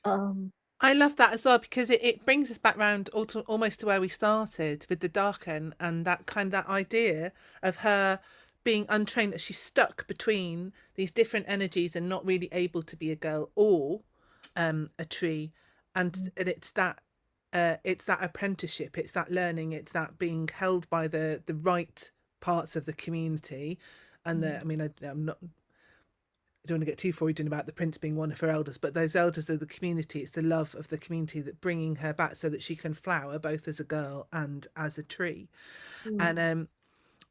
Um, I love that as well because it brings us back round almost to where we started with the Darken and that idea of her being untrained, that she's stuck between these different energies and not really able to be a girl or a tree, and it's that apprenticeship, it's that learning, it's that being held by the right parts of the community, and the I mean I'm not I don't want to get too forward about the prince being one of her elders, but those elders of the community, it's the love of the community that bringing her back so that she can flower both as a girl and as a tree. And mm,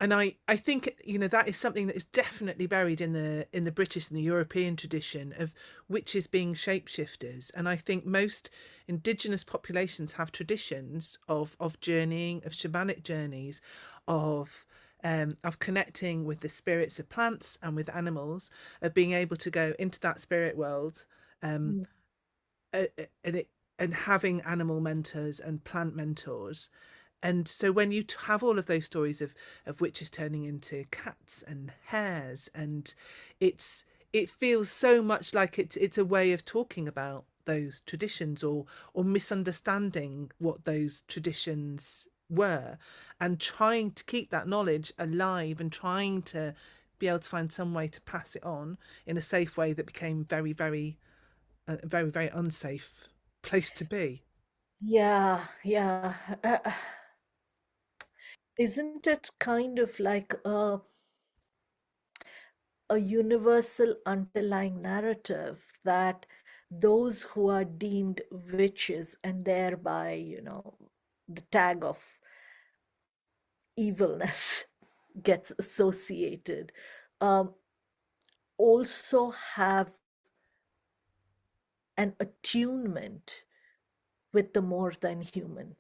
I think that is something that is definitely buried in the British and the European tradition of witches being shapeshifters. And I think most indigenous populations have traditions of journeying, of shamanic journeys, of connecting with the spirits of plants and with animals, of being able to go into that spirit world um, Mm. and it and having animal mentors and plant mentors. And so when you have all of those stories of witches turning into cats and hares, and it's it feels so much like it's a way of talking about those traditions, or misunderstanding what those traditions were, and trying to keep that knowledge alive, and trying to be able to find some way to pass it on in a safe way that became very very unsafe place to be. Yeah, yeah. Isn't it kind of like a universal underlying narrative that those who are deemed witches and thereby, the tag of evilness gets associated, um, also have an attunement with the more than human,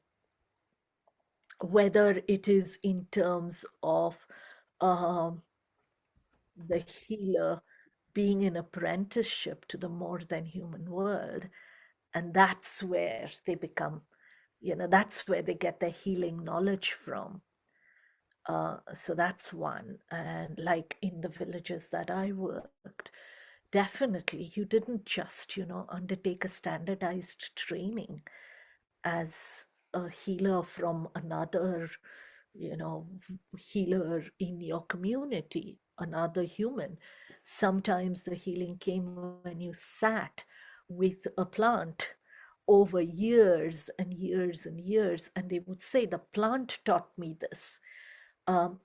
whether it is in terms of um, the healer being in apprenticeship to the more than human world. And that's where they become, that's where they get their healing knowledge from. So that's one. And like in the villages that I worked, definitely you didn't just, undertake a standardized training as a healer from another, you know, healer in your community, another human. Sometimes the healing came when you sat with a plant over years and years and years, and they would say, the plant taught me this.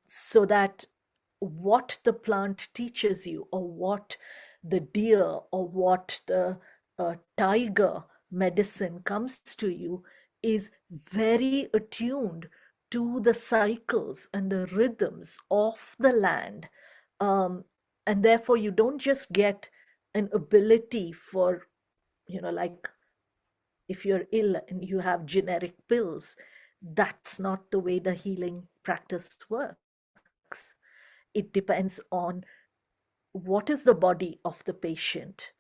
So that what the plant teaches you, or what the deer or what the tiger medicine comes to you, is very attuned to the cycles and the rhythms of the land. Um, and therefore, you don't just get an ability for, like if you're ill and you have generic pills. That's not the way the healing practice works. It depends on what is the body of the patient,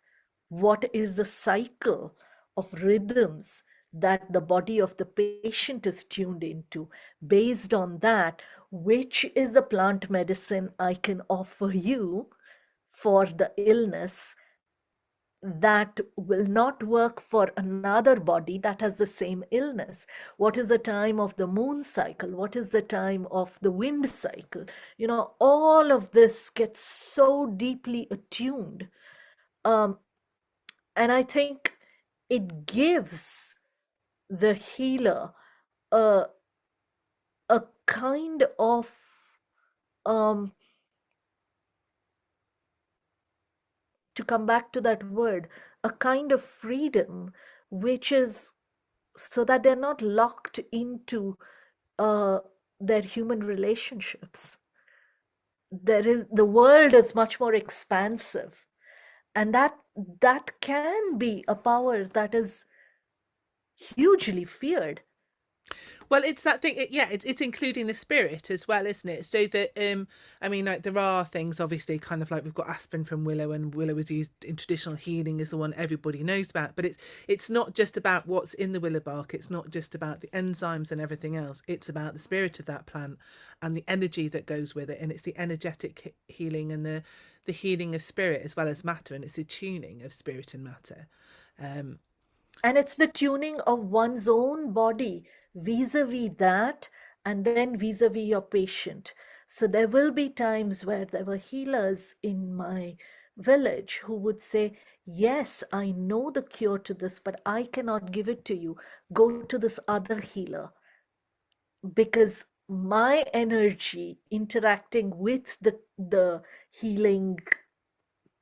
what is the cycle of rhythms that the body of the patient is tuned into. Based on that, which is the plant medicine I can offer you for the illness that will not work for another body that has the same illness? What is the time of the moon cycle? What is the time of the wind cycle? All of this gets so deeply attuned. um, and I think it gives the healer a, a kind of um, to come back to that word, a kind of freedom, which is so that they're not locked into uh, their human relationships. The world is much more expansive, and that can be a power that is hugely feared. Well, it's that thing. Yeah, it's including the spirit as well, isn't it? So that I mean, like there are things obviously, kind of like we've got aspen from willow, and willow is used in traditional healing is the one everybody knows about. But it's not just about what's in the willow bark. It's not just about the enzymes and everything else. It's about the spirit of that plant and the energy that goes with it, and it's the energetic healing and the healing of spirit as well as matter, and it's the tuning of spirit and matter. Um, And it's the tuning of one's own body vis-a-vis that, and then vis-a-vis your patient. So there will be times where there were healers in my village who would say, yes, I know the cure to this, but I cannot give it to you. Go to this other healer, because my energy interacting with the healing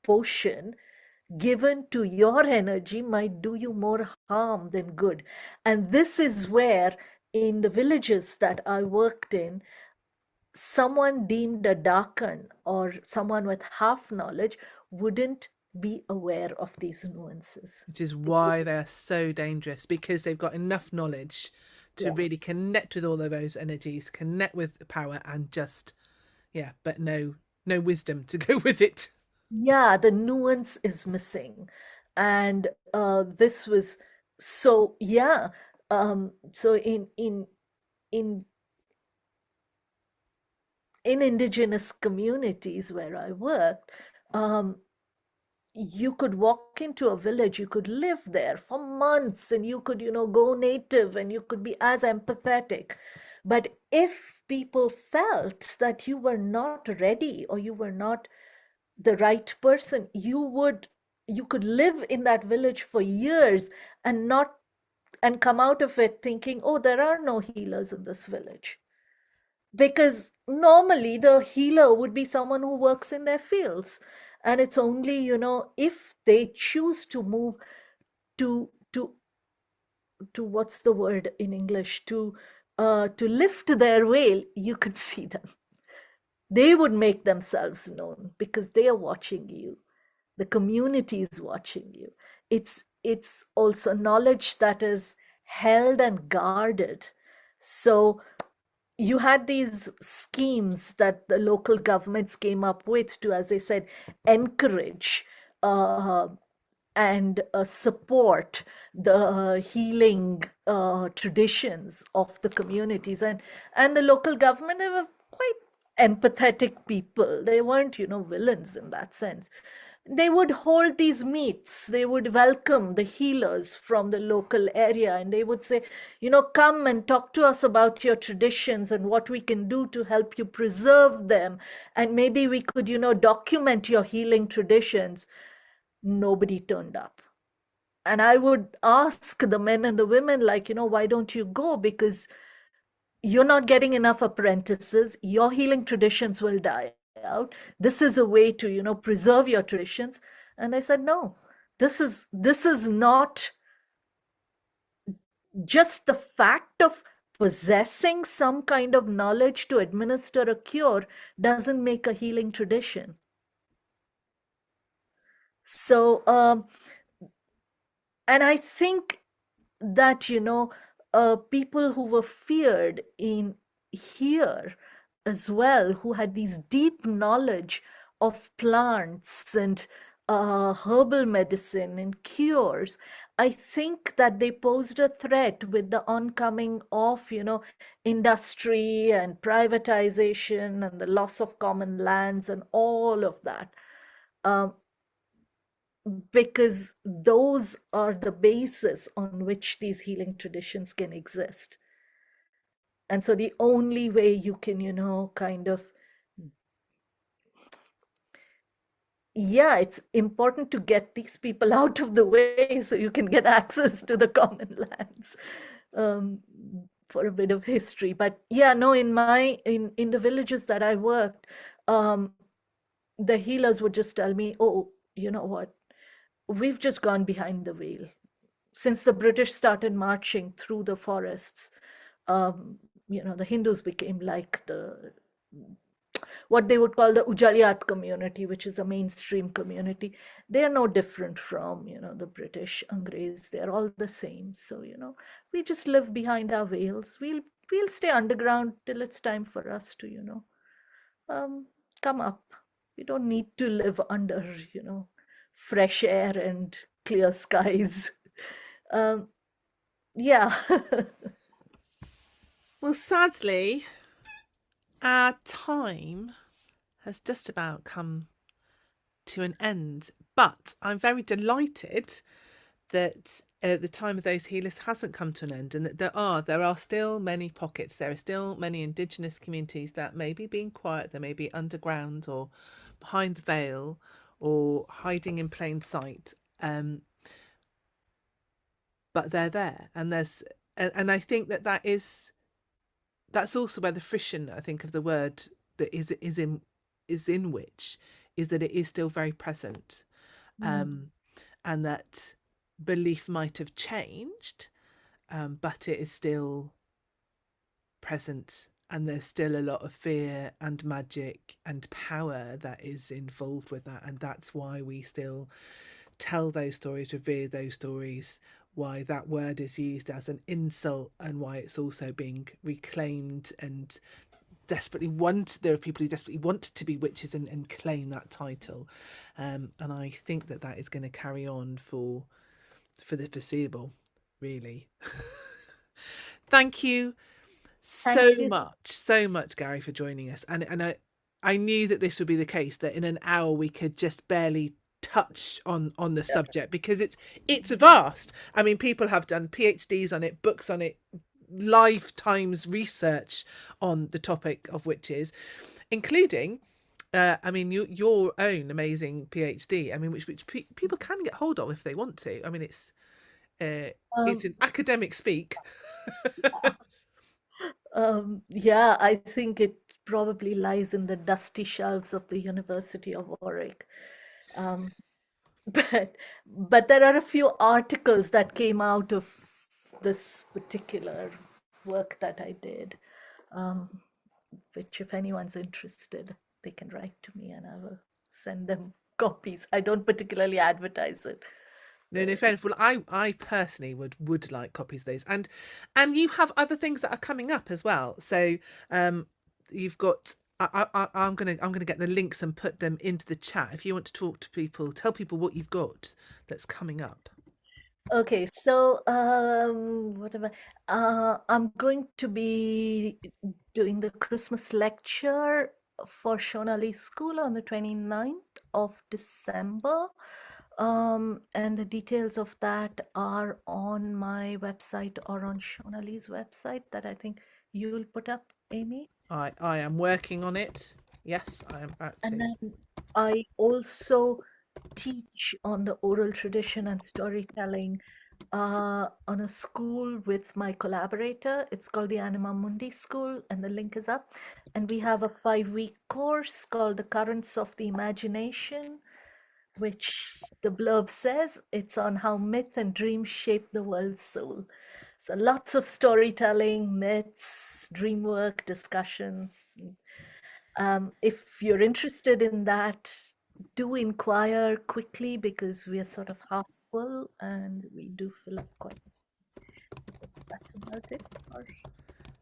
potion given to your energy might do you more harm than good. And this is where, in the villages that I worked in, someone deemed a darken or someone with half knowledge wouldn't be aware of these nuances. which is It would, why they're so dangerous, because they've got enough knowledge to yeah. really connect with all of those energies, connect with the power, and just yeah, but no wisdom to go with it. Yeah, the nuance is missing. And this was so yeah. So in in indigenous communities where I worked, um, you could walk into a village, you could live there for months, and you could, go native, and you could be as empathetic. But if people felt that you were not ready or you were not the right person, you could live in that village for years and not and come out of it thinking, oh, there are no healers in this village. Because normally the healer would be someone who works in their fields, and it's only, if they choose to move to what's the word in English, to lift their veil, you could see them. They would make themselves known because they are watching you. The community is watching you. It's also knowledge that is held and guarded. So you had these schemes that the local governments came up with to, as I said, encourage uh, and support the healing traditions of the communities, and the local government, they were quite empathetic people. They weren't, villains in that sense. They would hold these meets, they would welcome the healers from the local area, and they would say, come and talk to us about your traditions and what we can do to help you preserve them, and maybe we could, document your healing traditions. Nobody turned up. And I would ask the men and the women, like, why don't you go? Because you're not getting enough apprentices, your healing traditions will die out. This is a way to, preserve your traditions. And I said, no, this is not just the fact of possessing some kind of knowledge to administer a cure doesn't make a healing tradition. So and I think that, people who were feared in here as well, who had these deep knowledge of plants and herbal medicine and cures, I think that they posed a threat with the oncoming of, industry and privatization and the loss of common lands and all of that. Um, because those are the basis on which these healing traditions can exist. And so the only way you can, kind of, yeah, it's important to get these people out of the way so you can get access to the common lands. um, for a bit of history. But yeah, no, in the villages that I worked, um, the healers would just tell me, oh, you know what, we've just gone behind the veil. Since the British started marching through the forests, the Hindus became like what they would call the Ujaliyat community, which is a mainstream community. They are no different from, the British, Angrez. They're all the same. So, we just live behind our veils. We'll stay underground till it's time for us to, um, come up. We don't need to live under, fresh air and clear skies. Um, yeah. Well, sadly, our time has just about come to an end, but I'm very delighted that the time of those healers hasn't come to an end, and that there are still many pockets, there are still many indigenous communities that may be being quiet, they may be underground or behind the veil or hiding in plain sight, but they're there, and and I think that's also where the frisson, I think, of the word that is in which is that it is still very present, Mm, and that belief might have changed, but it is still present, and there's still a lot of fear and magic and power that is involved with that, and that's why we still tell those stories, revere those stories, why that word is used as an insult, and why it's also being reclaimed and there are people who desperately want to be witches and claim that title, and I think that is going to carry on for the foreseeable, really. Thank you Thank you. so much, Gary, for joining us. And I knew that this would be the case, that in an hour we could just barely touch on the subject, because it's vast. I mean, people have done PhDs on it, books on it, lifetimes research on the topic of witches, including I mean, your own amazing PhD. I mean, which people can get hold of if they want to. I mean, it's Um, an academic speak. yeah, I think it probably lies in the dusty shelves of the University of Warwick. Um, but there are a few articles that came out of this particular work that I did, um, which if anyone's interested, they can write to me and I will send them copies. I don't particularly advertise it. No, no, fair enough. Well, I personally would like copies of those, and you have other things that are coming up as well. So, you've got. I'm gonna get the links and put them into the chat. If you want to talk to people, tell people what you've got that's coming up. Okay, so what am I? I'm going to be doing the Christmas lecture for Shonali School on the 29th of December. And the details of that are on my website or on Shonali's website that I think you will put up, Amy. I am working on it. Yes, I am about And to. then I also teach on the oral tradition and storytelling on a school with my collaborator. It's called the Anima Mundi School, and the link is up. And we have a 5-week course called The Currents of the Imagination, which the blurb says it's on how myth and dream shape the world's soul. So lots of storytelling, myths, dream work, discussions. If you're interested in that, do inquire quickly because we are sort of half full and we do fill up quite. So that's about it.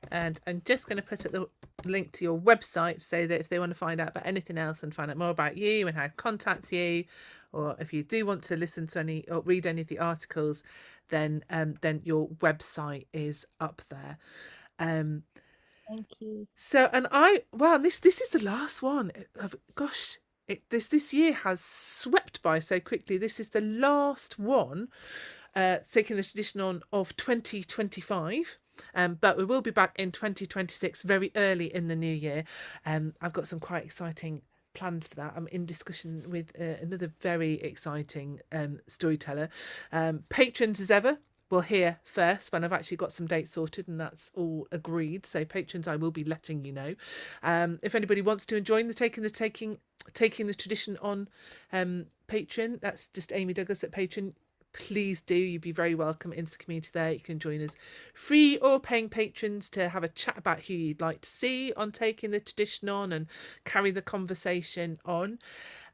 And I'm just going to put the link to your website so that if they want to find out about anything else and find out more about you and how to contact you, or if you do want to listen to any or read any of the articles, then your website is up there. Thank you. So, and this is the last one. Gosh, this year has swept by so quickly. This is the last one, taking the tradition on of 2025. But we will be back in 2026, very early in the new year. I've got some quite exciting plans for that. I'm in discussion with another very exciting storyteller. Patrons as ever will hear first when I've actually got some dates sorted and that's all agreed. So patrons, I will be letting you know. If anybody wants to join the taking the tradition on Patreon, that's just Amy Douglas at Patreon. Please do. You'd be very welcome into the community there. You can join us, free or paying patrons, to have a chat about who you'd like to see on taking the tradition on and carry the conversation on.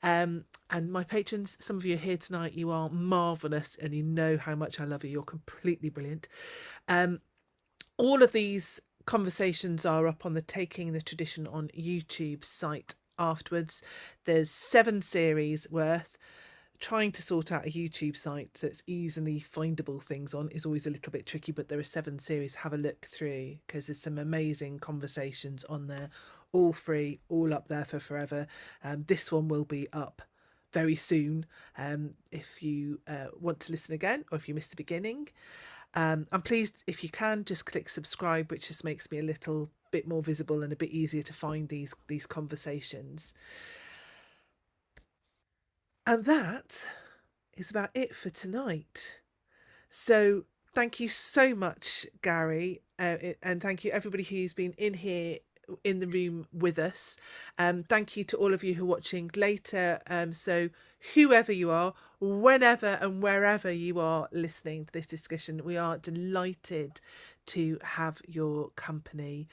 And my patrons, some of you are here tonight. You are marvellous and you know how much I love you. You're completely brilliant. All of these conversations are up on the Taking the Tradition on YouTube site afterwards. There's 7 series worth. Trying to sort out a YouTube site that's easily findable things on is always a little bit tricky, but there are 7 series. Have a look through because there's some amazing conversations on there, all free, all up there for forever. This one will be up very soon. If you want to listen again, or if you missed the beginning, I'm pleased if you can just click subscribe, which just makes me a little bit more visible and a bit easier to find these conversations. And that is about it for tonight. So thank you so much, Gary, and thank you everybody who's been in here in the room with us. Thank you to all of you who are watching later. So whoever you are, whenever and wherever you are listening to this discussion, we are delighted to have your company.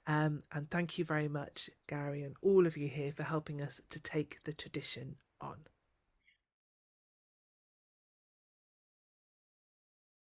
And thank you very much, Gary, and all of you here for helping us to take the tradition on.